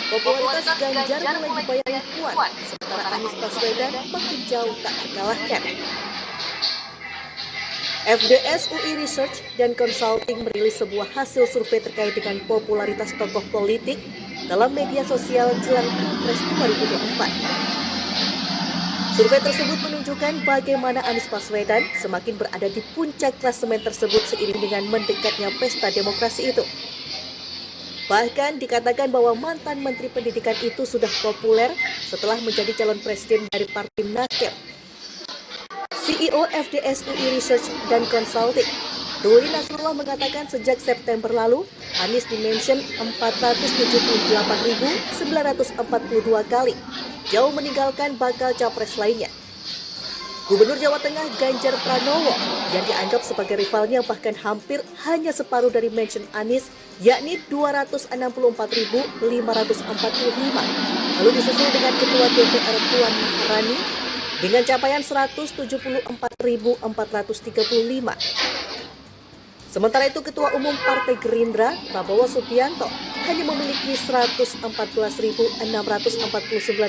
Popularitas Ganjar mulai dibayangi kuat, sementara Anies Baswedan makin jauh tak terkalahkan. FDS UI Research dan Consulting merilis sebuah hasil survei terkait dengan popularitas tokoh politik dalam media sosial jelang Pilpres 2024. Survei tersebut menunjukkan bagaimana Anies Baswedan semakin berada di puncak klasemen tersebut seiring dengan mendekatnya pesta demokrasi itu. Bahkan dikatakan bahwa mantan Menteri Pendidikan itu sudah populer setelah menjadi calon presiden dari Partai Nasdem. CEO FDS UI Research dan Consulting, Ruli Nasrullah mengatakan sejak September lalu, Anies dimention 478.942 kali, jauh meninggalkan bakal capres lainnya. Gubernur Jawa Tengah Ganjar Pranowo yang dianggap sebagai rivalnya bahkan hampir hanya separuh dari mention Anies, yakni 264.545. Lalu disusul dengan Ketua DPR Puan Maharani dengan capaian 174.435. Sementara itu Ketua Umum Partai Gerindra Prabowo Subianto hanya memiliki 114.649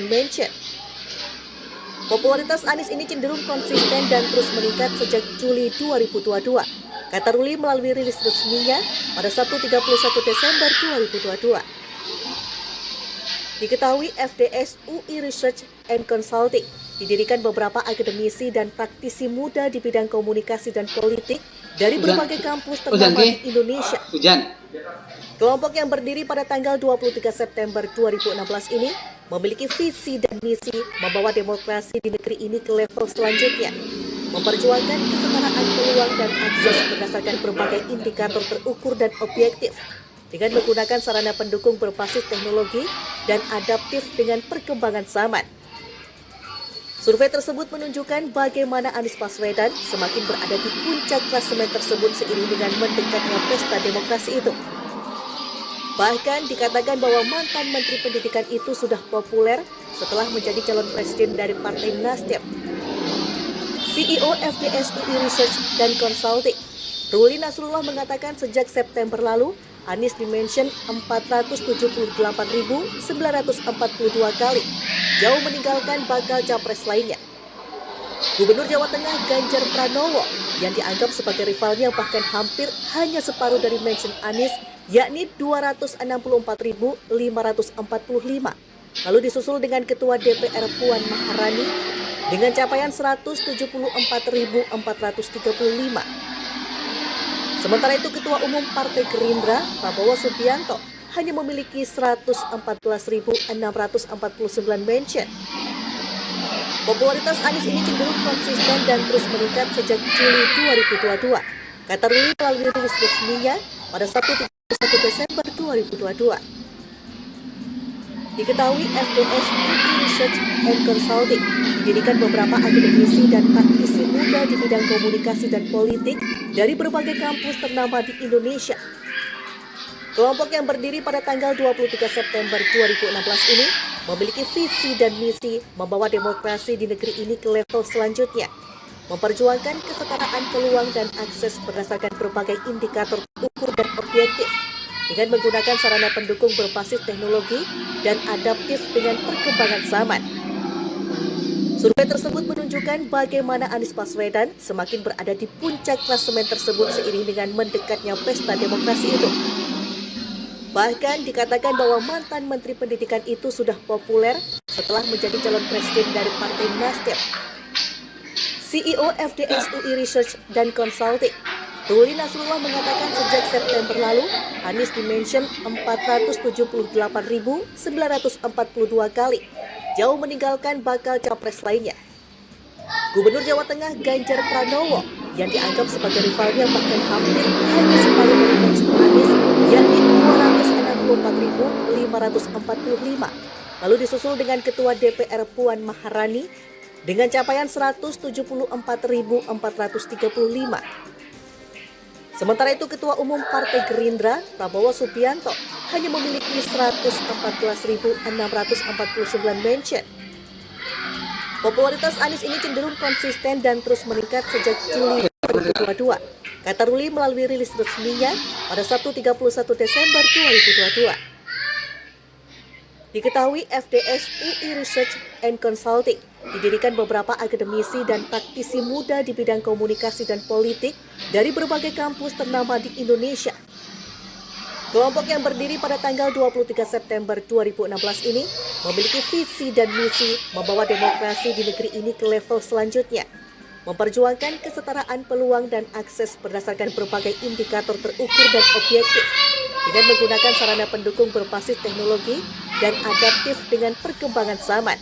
mention. Popularitas Anies ini cenderung konsisten dan terus meningkat sejak Juli 2022, kata Ruli melalui rilis resminya pada Sabtu 31 Desember 2022. Diketahui FDS UI Research and Consulting didirikan beberapa akademisi dan praktisi muda di bidang komunikasi dan politik dari berbagai kampus ternama di Indonesia. Kelompok yang berdiri pada tanggal 23 September 2016 ini memiliki visi dan misi membawa demokrasi di negeri ini ke level selanjutnya, memperjuangkan kesetaraan peluang dan akses berdasarkan berbagai indikator terukur dan objektif, dengan menggunakan sarana pendukung berbasis teknologi dan adaptif dengan perkembangan zaman. Survei tersebut menunjukkan bagaimana Anies Baswedan semakin berada di puncak klasemen tersebut seiring dengan mendekatnya pesta demokrasi itu. Bahkan dikatakan bahwa mantan Menteri Pendidikan itu sudah populer setelah menjadi calon presiden dari Partai Nasdem. CEO FDS UI Research dan Consulting, Ruli Nasrullah mengatakan sejak September lalu, Anies dimention 478.942 kali, jauh meninggalkan bakal capres lainnya. Gubernur Jawa Tengah Ganjar Pranowo yang dianggap sebagai rivalnya bahkan hampir hanya separuh dari mention Anies, yakni 264.545. Lalu disusul dengan Ketua DPR Puan Maharani dengan capaian 174.435. Sementara itu Ketua Umum Partai Gerindra Prabowo Subianto hanya memiliki 114.649 mention. Popularitas Anies ini cenderung konsisten dan terus meningkat sejak Juli 2022, kata Ruli melalui rilis resminya pada Sabtu 31 Desember 2022. Diketahui FDS UI Research and Consulting didirikan beberapa akademisi dan praktisi muda di bidang komunikasi dan politik dari berbagai kampus ternama di Indonesia. Kelompok yang berdiri pada tanggal 23 September 2016 ini memiliki visi dan misi membawa demokrasi di negeri ini ke level selanjutnya, memperjuangkan kesetaraan peluang dan akses berdasarkan berbagai indikator ukur dan objektif, dengan menggunakan sarana pendukung berbasis teknologi dan adaptif dengan perkembangan zaman. Survei tersebut menunjukkan bagaimana Anies Baswedan semakin berada di puncak klasemen tersebut seiring dengan mendekatnya pesta demokrasi itu. Bahkan dikatakan bahwa mantan Menteri Pendidikan itu sudah populer setelah menjadi calon presiden dari Partai Nasdem. CEO FDS UI Research dan Consulting, Ruli Nasrullah mengatakan sejak September lalu, Anies dimention 478.942 kali, jauh meninggalkan bakal capres lainnya. Gubernur Jawa Tengah Ganjar Pranowo yang dianggap sebagai rivalnya bahkan hampir hanya separuh dari mention Anies, yakni 264.545. Lalu disusul dengan Ketua DPR Puan Maharani dengan capaian 174.435. Sementara itu Ketua Umum Partai Gerindra Prabowo Subianto hanya memiliki 114.649 mention. Popularitas Anies ini cenderung konsisten dan terus meningkat sejak Juli 2022, kata Ruli melalui rilis resminya pada Sabtu 31 Desember 2022. Diketahui FDS UI Research and Consulting didirikan beberapa akademisi dan praktisi muda di bidang komunikasi dan politik dari berbagai kampus ternama di Indonesia. Kelompok yang berdiri pada tanggal 23 September 2016 ini memiliki visi dan misi membawa demokrasi di negeri ini ke level selanjutnya, memperjuangkan kesetaraan peluang dan akses berdasarkan berbagai indikator terukur dan objektif, dengan menggunakan sarana pendukung berbasis teknologi dan adaptif dengan perkembangan zaman.